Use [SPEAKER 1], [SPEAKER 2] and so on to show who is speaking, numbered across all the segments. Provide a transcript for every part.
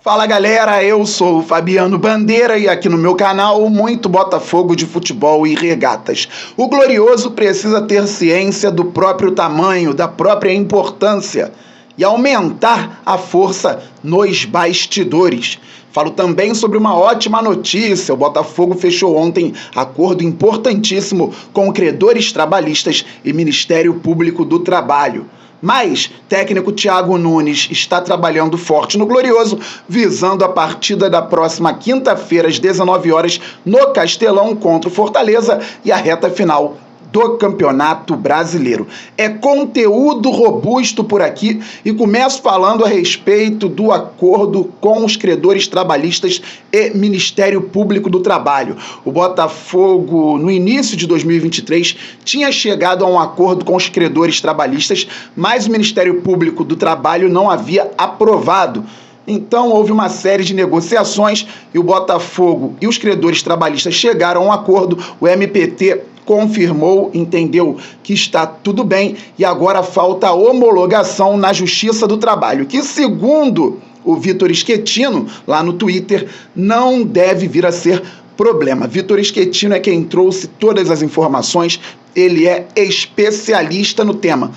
[SPEAKER 1] Fala galera, eu sou o Fabiano Bandeira e aqui no meu canal muito Botafogo de futebol e regatas. O Glorioso precisa ter ciência do próprio tamanho, da própria importância e aumentar a força nos bastidores. Falo também sobre uma ótima notícia: o Botafogo fechou ontem acordo importantíssimo com credores trabalhistas e Ministério Público do Trabalho. Mas técnico Thiago Nunes está trabalhando forte no Glorioso, visando a partida da próxima quinta-feira às 19 horas no Castelão contra o Fortaleza e a reta final do Campeonato Brasileiro. É conteúdo robusto por aqui e começo falando a respeito do acordo com os credores trabalhistas e Ministério Público do Trabalho. O Botafogo, no início de 2023, tinha chegado a um acordo com os credores trabalhistas, mas o Ministério Público do Trabalho não havia aprovado. Então houve uma série de negociações e o Botafogo e os credores trabalhistas chegaram a um acordo. O MPT confirmou, entendeu que está tudo bem e agora falta a homologação na Justiça do Trabalho, que segundo o Vitor Schettino, lá no Twitter, não deve vir a ser problema. Vitor Schettino é quem trouxe todas as informações, ele é especialista no tema.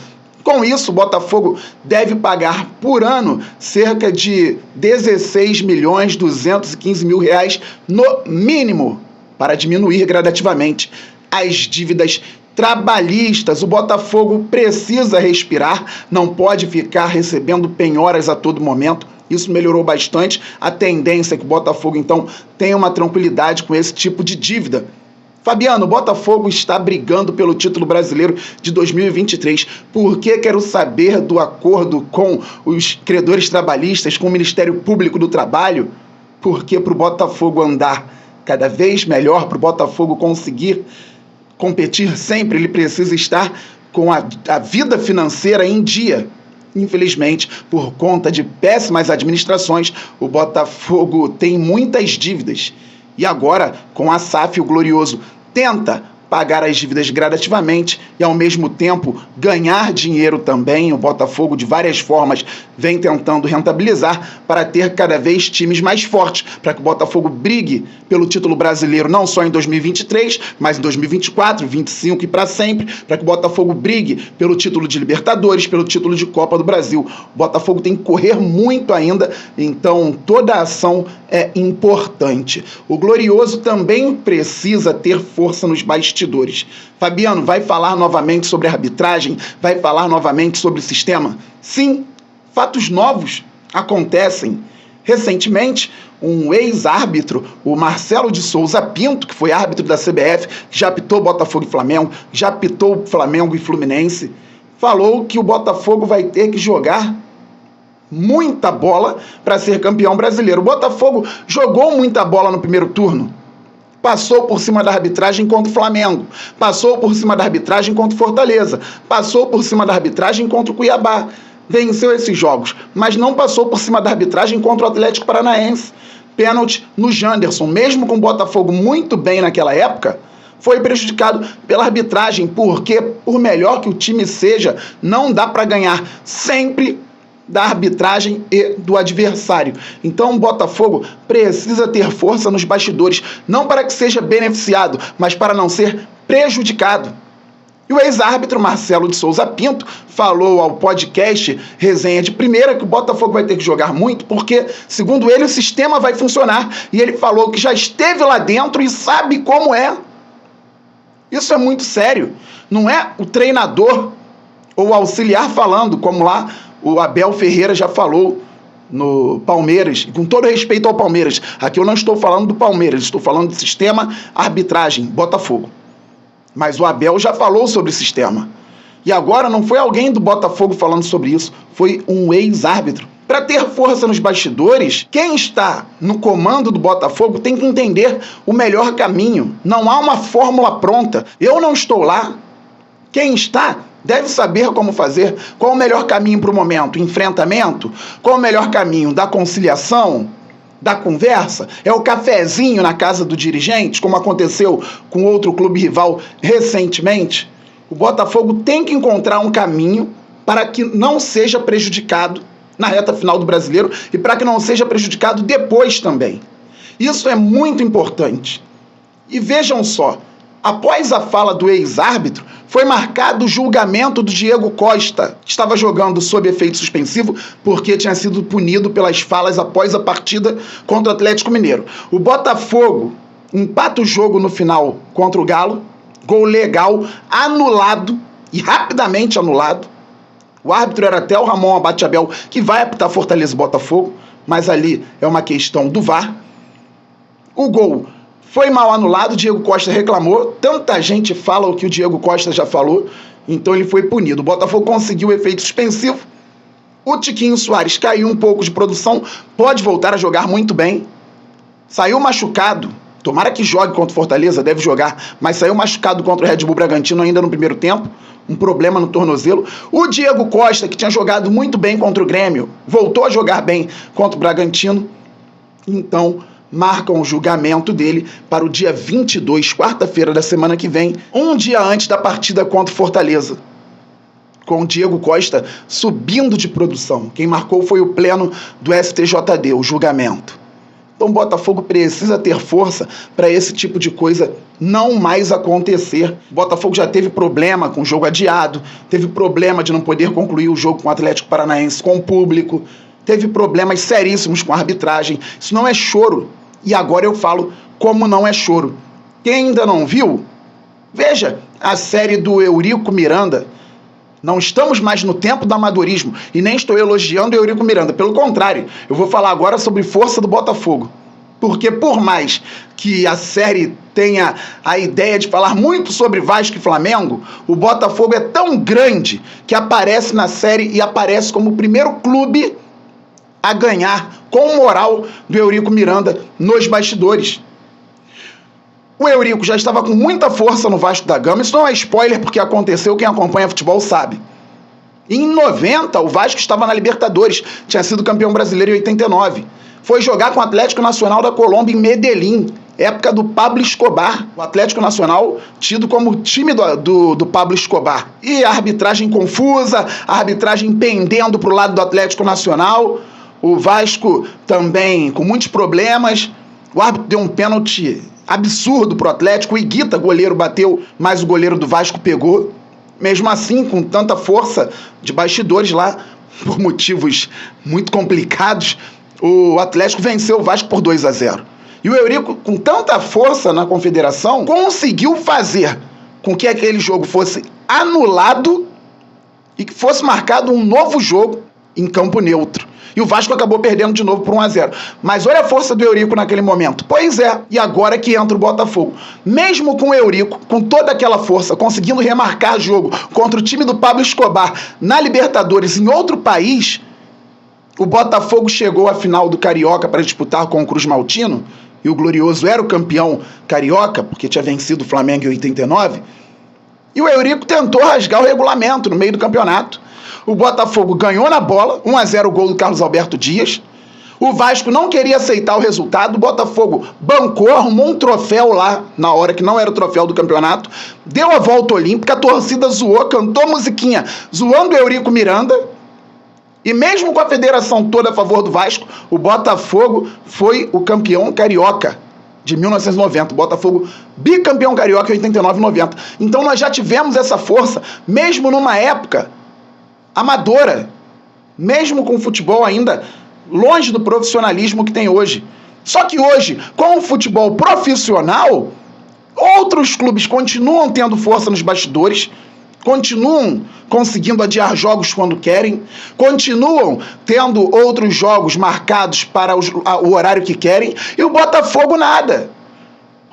[SPEAKER 1] Com isso, o Botafogo deve pagar por ano cerca de R$16.215.000 no mínimo, para diminuir gradativamente as dívidas trabalhistas. O Botafogo precisa respirar, não pode ficar recebendo penhoras a todo momento. Isso melhorou bastante. A tendência é que o Botafogo, então, tenha uma tranquilidade com esse tipo de dívida. Fabiano, o Botafogo está brigando pelo título brasileiro de 2023. Por que quero saber do acordo com os credores trabalhistas, com o Ministério Público do Trabalho? Porque para o Botafogo andar cada vez melhor, para o Botafogo conseguir competir sempre, ele precisa estar com a vida financeira em dia. Infelizmente, por conta de péssimas administrações, o Botafogo tem muitas dívidas. E agora, com a SAF, o Glorioso tenta pagar as dívidas gradativamente e, ao mesmo tempo, ganhar dinheiro também. O Botafogo, de várias formas, vem tentando rentabilizar para ter cada vez times mais fortes, para que o Botafogo brigue pelo título brasileiro não só em 2023, mas em 2024, 2025 e para sempre, para que o Botafogo brigue pelo título de Libertadores, pelo título de Copa do Brasil. O Botafogo tem que correr muito ainda, então toda a ação é importante. O Glorioso também precisa ter força nos bastidores. Fabiano, vai falar novamente sobre a arbitragem? Vai falar novamente sobre o sistema? Sim, fatos novos acontecem. Recentemente, um ex-árbitro, o Marcelo de Souza Pinto, que foi árbitro da CBF, que já apitou Botafogo e Flamengo, já apitou Flamengo e Fluminense, falou que o Botafogo vai ter que jogar muita bola para ser campeão brasileiro. O Botafogo jogou muita bola no primeiro turno. Passou por cima da arbitragem contra o Flamengo, passou por cima da arbitragem contra o Fortaleza, passou por cima da arbitragem contra o Cuiabá, venceu esses jogos, mas não passou por cima da arbitragem contra o Atlético Paranaense. Pênalti no Janderson, mesmo com o Botafogo muito bem naquela época, foi prejudicado pela arbitragem, porque por melhor que o time seja, não dá para ganhar sempre da arbitragem e do adversário. Então o Botafogo precisa ter força nos bastidores, não para que seja beneficiado, mas para não ser prejudicado. E o ex-árbitro Marcelo de Souza Pinto falou ao podcast Resenha de Primeira que o Botafogo vai ter que jogar muito porque, segundo ele, o sistema vai funcionar. E ele falou que já esteve lá dentro e sabe como é. Isso é muito sério. Não é o treinador ou o auxiliar falando, como lá o Abel Ferreira já falou no Palmeiras, com todo respeito ao Palmeiras. Aqui eu não estou falando do Palmeiras, estou falando do sistema arbitragem, Botafogo. Mas o Abel já falou sobre o sistema. E agora não foi alguém do Botafogo falando sobre isso, foi um ex-árbitro. Para ter força nos bastidores, quem está no comando do Botafogo tem que entender o melhor caminho. Não há uma fórmula pronta. Eu não estou lá. Quem está deve saber como fazer, qual o melhor caminho para o momento, enfrentamento, qual o melhor caminho da conciliação, da conversa, é o cafezinho na casa do dirigente, como aconteceu com outro clube rival recentemente. O Botafogo tem que encontrar um caminho para que não seja prejudicado na reta final do Brasileiro e para que não seja prejudicado depois também. Isso é muito importante. E vejam só, após a fala do ex-árbitro, foi marcado o julgamento do Diego Costa, que estava jogando sob efeito suspensivo porque tinha sido punido pelas falas após a partida contra o Atlético Mineiro. O Botafogo empata o jogo no final contra o Galo, gol legal, anulado e rapidamente anulado. O árbitro era até o Ramon Abate-Abel, que vai apitar Fortaleza e Botafogo, mas ali é uma questão do VAR. O gol foi mal anulado, o Diego Costa reclamou, tanta gente fala o que o Diego Costa já falou, então ele foi punido. O Botafogo conseguiu o efeito suspensivo, o Tiquinho Soares caiu um pouco de produção, pode voltar a jogar muito bem, saiu machucado, tomara que jogue contra o Fortaleza, deve jogar, mas saiu machucado contra o Red Bull Bragantino ainda no primeiro tempo, um problema no tornozelo. O Diego Costa, que tinha jogado muito bem contra o Grêmio, voltou a jogar bem contra o Bragantino, então marcam o julgamento dele para o dia 22, quarta-feira da semana que vem, um dia antes da partida contra o Fortaleza, com o Diego Costa subindo de produção. Quem marcou foi o pleno do STJD, o julgamento. Então o Botafogo precisa ter força para esse tipo de coisa não mais acontecer. O Botafogo já teve problema com o jogo adiado, teve problema de não poder concluir o jogo com o Atlético Paranaense com o público, teve problemas seríssimos com a arbitragem. Isso não é choro. E agora eu falo como não é choro. Quem ainda não viu, veja a série do Eurico Miranda. Não estamos mais no tempo do amadorismo e nem estou elogiando o Eurico Miranda. Pelo contrário, eu vou falar agora sobre força do Botafogo. Porque por mais que a série tenha a ideia de falar muito sobre Vasco e Flamengo, o Botafogo é tão grande que aparece na série e aparece como o primeiro clube a ganhar com moral do Eurico Miranda nos bastidores. O Eurico já estava com muita força no Vasco da Gama, isso não é spoiler porque aconteceu, quem acompanha futebol sabe. Em 90, o Vasco estava na Libertadores, tinha sido campeão brasileiro em 89. Foi jogar com o Atlético Nacional da Colômbia em Medellín, época do Pablo Escobar. O Atlético Nacional tido como time do Pablo Escobar. E a arbitragem confusa, a arbitragem pendendo para o lado do Atlético Nacional. O Vasco também com muitos problemas. O árbitro deu um pênalti absurdo pro Atlético. O Higuita, goleiro, bateu, mas o goleiro do Vasco pegou. Mesmo assim, com tanta força de bastidores lá, por motivos muito complicados, o Atlético venceu o Vasco por 2-0. E o Eurico, com tanta força na Confederação, conseguiu fazer com que aquele jogo fosse anulado e que fosse marcado um novo jogo em campo neutro. E o Vasco acabou perdendo de novo por 1-0. Mas olha a força do Eurico naquele momento. Pois é, e agora que entra o Botafogo. Mesmo com o Eurico, com toda aquela força, conseguindo remarcar jogo contra o time do Pablo Escobar na Libertadores em outro país, o Botafogo chegou à final do Carioca para disputar com o Cruz Maltino, e o Glorioso era o campeão carioca, porque tinha vencido o Flamengo em 89, e o Eurico tentou rasgar o regulamento no meio do campeonato. O Botafogo ganhou na bola, 1-0 o gol do Carlos Alberto Dias. O Vasco não queria aceitar o resultado, o Botafogo bancou, arrumou um troféu lá, na hora que não era o troféu do campeonato, deu a volta olímpica, a torcida zoou, cantou musiquinha, zoando o Eurico Miranda, e mesmo com a federação toda a favor do Vasco, o Botafogo foi o campeão carioca de 1990, o Botafogo bicampeão carioca em 89 e 90. Então nós já tivemos essa força, mesmo numa época amadora, mesmo com o futebol ainda longe do profissionalismo que tem hoje. Só que hoje, com o futebol profissional, outros clubes continuam tendo força nos bastidores, continuam conseguindo adiar jogos quando querem, continuam tendo outros jogos marcados para o horário que querem, e o Botafogo nada.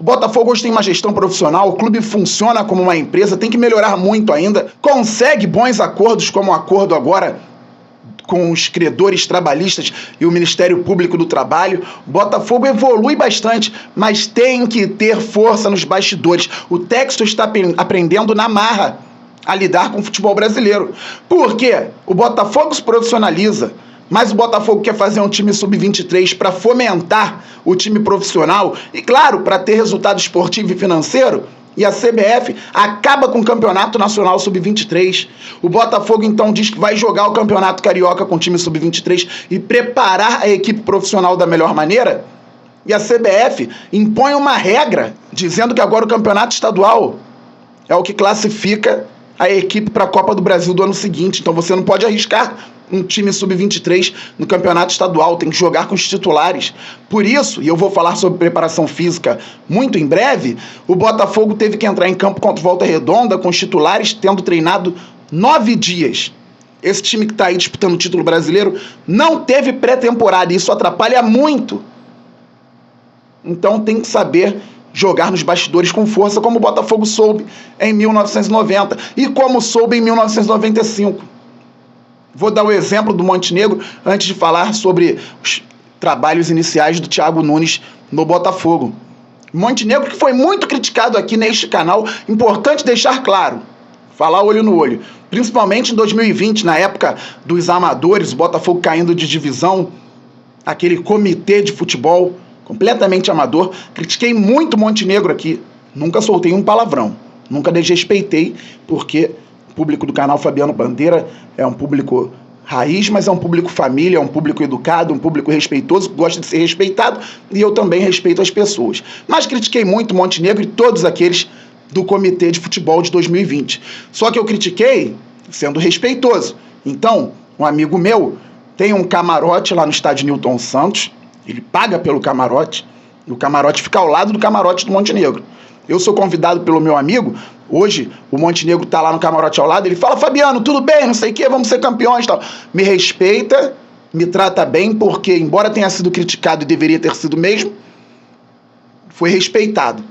[SPEAKER 1] O Botafogo hoje tem uma gestão profissional, o clube funciona como uma empresa, tem que melhorar muito ainda, consegue bons acordos, como o acordo agora com os credores trabalhistas e o Ministério Público do Trabalho. O Botafogo evolui bastante, mas tem que ter força nos bastidores. O Texto está aprendendo na marra a lidar com o futebol brasileiro. Por quê? O Botafogo se profissionaliza, mas o Botafogo quer fazer um time sub-23 para fomentar o time profissional e, claro, para ter resultado esportivo e financeiro. e a CBF acaba com o Campeonato Nacional Sub-23. O Botafogo então diz que vai jogar o Campeonato Carioca com o time Sub-23 e preparar a equipe profissional da melhor maneira. E a CBF impõe uma regra dizendo que agora o Campeonato Estadual é o que classifica a equipe para a Copa do Brasil do ano seguinte. Então você não pode arriscar um time Sub-23 no Campeonato Estadual, tem que jogar com os titulares. Por isso, e eu vou falar sobre preparação física muito em breve, o Botafogo teve que entrar em campo contra o Volta Redonda com os titulares tendo treinado 9 dias. Esse time que está aí disputando o título brasileiro não teve pré-temporada, e isso atrapalha muito. Então tem que saber jogar nos bastidores com força, como o Botafogo soube em 1990 e como soube em 1995. Vou dar o exemplo do Montenegro antes de falar sobre os trabalhos iniciais do Thiago Nunes no Botafogo. Montenegro que foi muito criticado aqui neste canal, importante deixar claro, falar olho no olho, principalmente em 2020, na época dos amadores, o Botafogo caindo de divisão, aquele comitê de futebol completamente amador. Critiquei muito Montenegro aqui, nunca soltei um palavrão, nunca desrespeitei, porque o público do canal Fabiano Bandeira é um público raiz, mas é um público família, é um público educado, um público respeitoso, que gosta de ser respeitado, e eu também respeito as pessoas. Mas critiquei muito Montenegro e todos aqueles do Comitê de Futebol de 2020. Só que eu critiquei sendo respeitoso. Então, um amigo meu tem um camarote lá no estádio Newton Santos, ele paga pelo camarote, e o camarote fica ao lado do camarote do Montenegro. Eu sou convidado pelo meu amigo, hoje o Montenegro está lá no camarote ao lado, ele fala: Fabiano, tudo bem, não sei o que, vamos ser campeões e tal. Me respeita, me trata bem, porque embora tenha sido criticado e deveria ter sido mesmo, foi respeitado.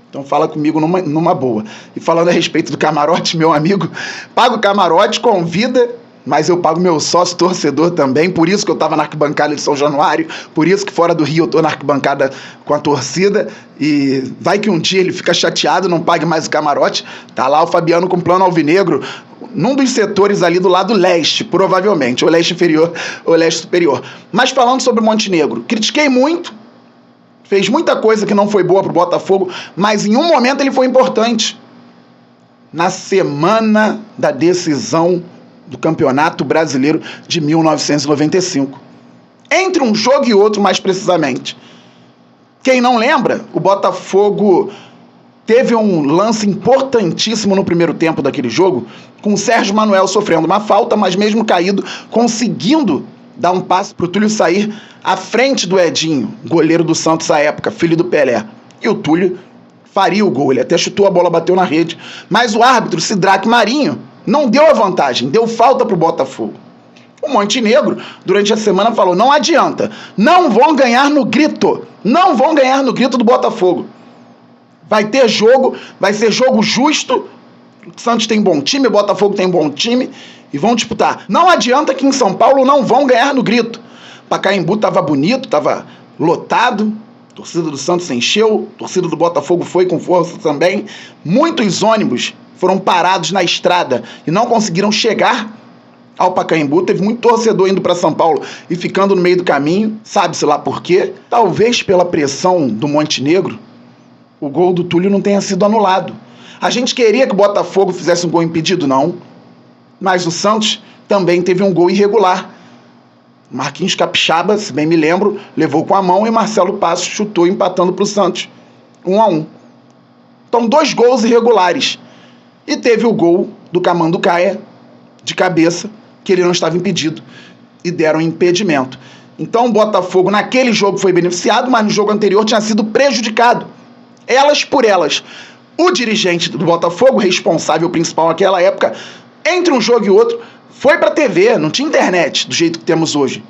[SPEAKER 1] Então fala comigo numa boa. E falando a respeito do camarote, meu amigo, paga o camarote, convida, mas eu pago meu sócio torcedor também, por isso que eu estava na arquibancada de São Januário, por isso que fora do Rio eu estou na arquibancada com a torcida, e vai que um dia ele fica chateado, não pague mais o camarote, tá lá o Fabiano com plano alvinegro, num dos setores ali do lado leste, provavelmente, ou leste inferior ou leste superior. Mas falando sobre o Montenegro, critiquei muito, fez muita coisa que não foi boa pro Botafogo, mas em um momento ele foi importante. Na semana da decisão do Campeonato Brasileiro de 1995. Entre um jogo e outro, mais precisamente. Quem não lembra, o Botafogo teve um lance importantíssimo no primeiro tempo daquele jogo, com o Sérgio Manuel sofrendo uma falta, mas mesmo caído, conseguindo dar um passe para o Túlio sair à frente do Edinho, goleiro do Santos à época, filho do Pelé. E o Túlio faria o gol, ele até chutou, a bola bateu na rede. Mas o árbitro, Sidraque Marinho, não deu a vantagem, deu falta para o Botafogo. O Montenegro, durante a semana, falou: não adianta, não vão ganhar no grito, não vão ganhar no grito do Botafogo. Vai ter jogo, vai ser jogo justo, o Santos tem bom time, o Botafogo tem bom time, e vão disputar. Não adianta que em São Paulo não vão ganhar no grito. Pacaembu estava bonito, estava lotado, a torcida do Santos se encheu, a torcida do Botafogo foi com força também, muitos ônibus foram parados na estrada e não conseguiram chegar ao Pacaembu. Teve muito torcedor indo para São Paulo e ficando no meio do caminho, sabe-se lá por quê. Talvez pela pressão do Montenegro, o gol do Túlio não tenha sido anulado. A gente queria que o Botafogo fizesse um gol impedido, não, mas o Santos também teve um gol irregular. Marquinhos Capixaba, se bem me lembro, levou com a mão e Marcelo Passos chutou empatando para o Santos, 1-1. Então 2 gols irregulares. E teve o gol do Camanducaia, de cabeça, que ele não estava impedido, e deram impedimento. Então o Botafogo naquele jogo foi beneficiado, mas no jogo anterior tinha sido prejudicado. Elas por elas. O dirigente do Botafogo, responsável principal naquela época, entre um jogo e outro, foi para a TV, não tinha internet do jeito que temos hoje.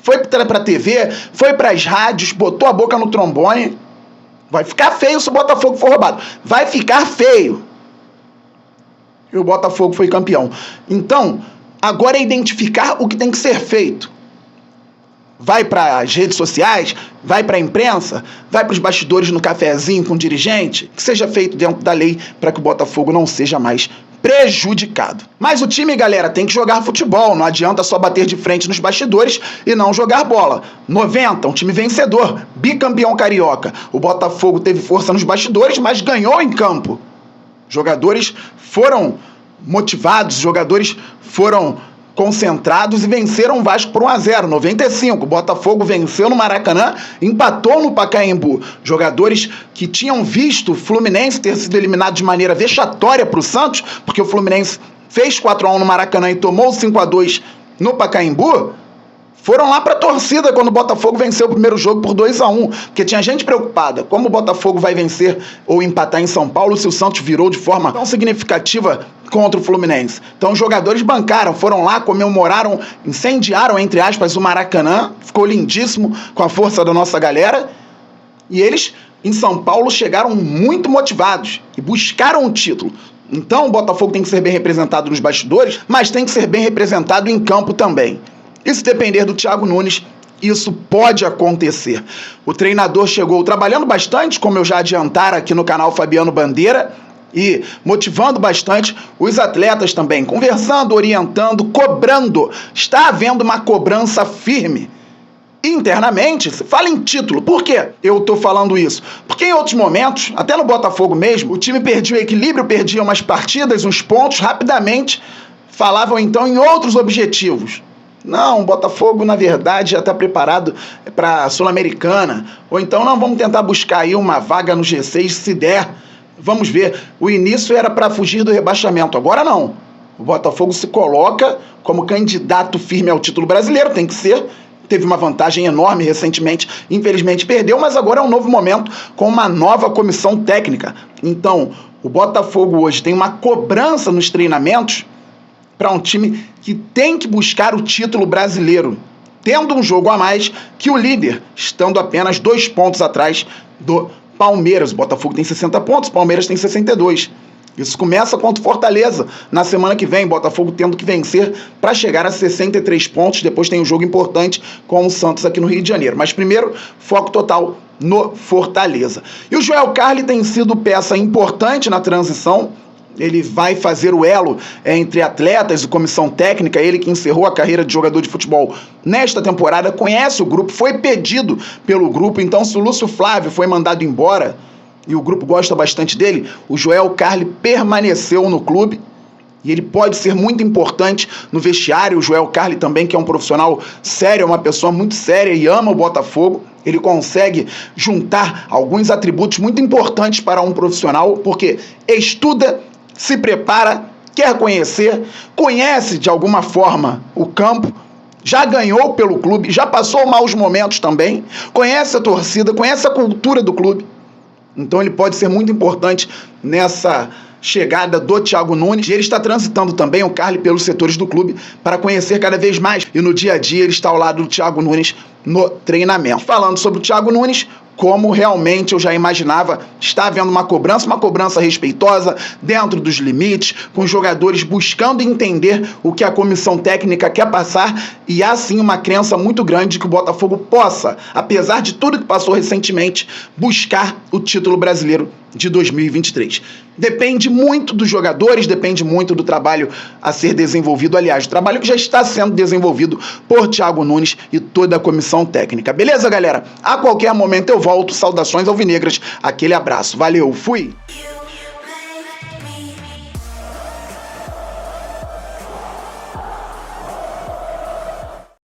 [SPEAKER 1] Foi para a TV, foi para as rádios, botou a boca no trombone. Vai ficar feio se o Botafogo for roubado. Vai ficar feio. E o Botafogo foi campeão. Então, agora é identificar o que tem que ser feito. Vai para as redes sociais, vai para a imprensa, vai para os bastidores no cafezinho com o dirigente, que seja feito dentro da lei para que o Botafogo não seja mais prejudicado. Mas o time, galera, tem que jogar futebol, não adianta só bater de frente nos bastidores e não jogar bola. 90, um time vencedor, bicampeão carioca. O Botafogo teve força nos bastidores, mas ganhou em campo. Jogadores foram motivados, jogadores foram concentrados e venceram o Vasco por 1-0, 95. O Botafogo venceu no Maracanã, empatou no Pacaembu. Jogadores que tinham visto o Fluminense ter sido eliminado de maneira vexatória para o Santos, porque o Fluminense fez 4-1 no Maracanã e tomou 5-2 no Pacaembu, foram lá para a torcida quando o Botafogo venceu o primeiro jogo por 2-1, porque tinha gente preocupada, como o Botafogo vai vencer ou empatar em São Paulo se o Santos virou de forma tão significativa contra o Fluminense. Então os jogadores bancaram, foram lá, comemoraram, incendiaram, entre aspas, o Maracanã, ficou lindíssimo com a força da nossa galera, e eles, em São Paulo, chegaram muito motivados e buscaram o título. Então o Botafogo tem que ser bem representado nos bastidores, mas tem que ser bem representado em campo também. E se depender do Thiago Nunes, isso pode acontecer. O treinador chegou trabalhando bastante, como eu já adiantara aqui no canal Fabiano Bandeira, e motivando bastante os atletas também, conversando, orientando, cobrando. Está havendo uma cobrança firme. Internamente, se fala em título. Por quê eu estou falando isso? Porque em outros momentos, até no Botafogo mesmo, o time perdia o equilíbrio, perdia umas partidas, uns pontos, rapidamente falavam então em outros objetivos. Não, o Botafogo, na verdade, já está preparado para a Sul-Americana. Ou então, não, vamos tentar buscar aí uma vaga no G6, se der. Vamos ver. O início era para fugir do rebaixamento. Agora não. O Botafogo se coloca como candidato firme ao título brasileiro. Tem que ser. Teve uma vantagem enorme recentemente. Infelizmente perdeu, mas agora é um novo momento com uma nova comissão técnica. Então, o Botafogo hoje tem uma cobrança nos treinamentos para um time que tem que buscar o título brasileiro, tendo um jogo a mais que o líder, estando apenas 2 pontos atrás do Palmeiras. O Botafogo tem 60 pontos, o Palmeiras tem 62. Isso começa contra o Fortaleza na semana que vem, Botafogo tendo que vencer para chegar a 63 pontos, depois tem um jogo importante com o Santos aqui no Rio de Janeiro. Mas primeiro, foco total no Fortaleza. E o Joel Carli tem sido peça importante na transição. Ele vai fazer o elo entre atletas e comissão técnica, ele que encerrou a carreira de jogador de futebol nesta temporada, conhece o grupo, foi pedido pelo grupo, então se o Lúcio Flávio foi mandado embora, e o grupo gosta bastante dele, o Joel Carli permaneceu no clube, e ele pode ser muito importante no vestiário. O Joel Carli também, que é um profissional sério, é uma pessoa muito séria e ama o Botafogo, ele consegue juntar alguns atributos muito importantes para um profissional, porque estuda, se prepara, quer conhecer, conhece de alguma forma o campo, já ganhou pelo clube, já passou maus momentos também, conhece a torcida, conhece a cultura do clube. Então ele pode ser muito importante nessa chegada do Thiago Nunes. E ele está transitando também, o Carli, pelos setores do clube para conhecer cada vez mais. E no dia a dia ele está ao lado do Thiago Nunes no treinamento. Falando sobre o Thiago Nunes, como realmente eu já imaginava, está havendo uma cobrança respeitosa, dentro dos limites, com os jogadores buscando entender o que a comissão técnica quer passar, e há sim uma crença muito grande de que o Botafogo possa, apesar de tudo que passou recentemente, buscar o título brasileiro de 2023. Depende muito dos jogadores, depende muito do trabalho a ser desenvolvido, aliás, o trabalho que já está sendo desenvolvido por Thiago Nunes e toda a comissão técnica. Beleza, galera? A qualquer momento eu volto. Saudações alvinegras, aquele abraço. Valeu, fui!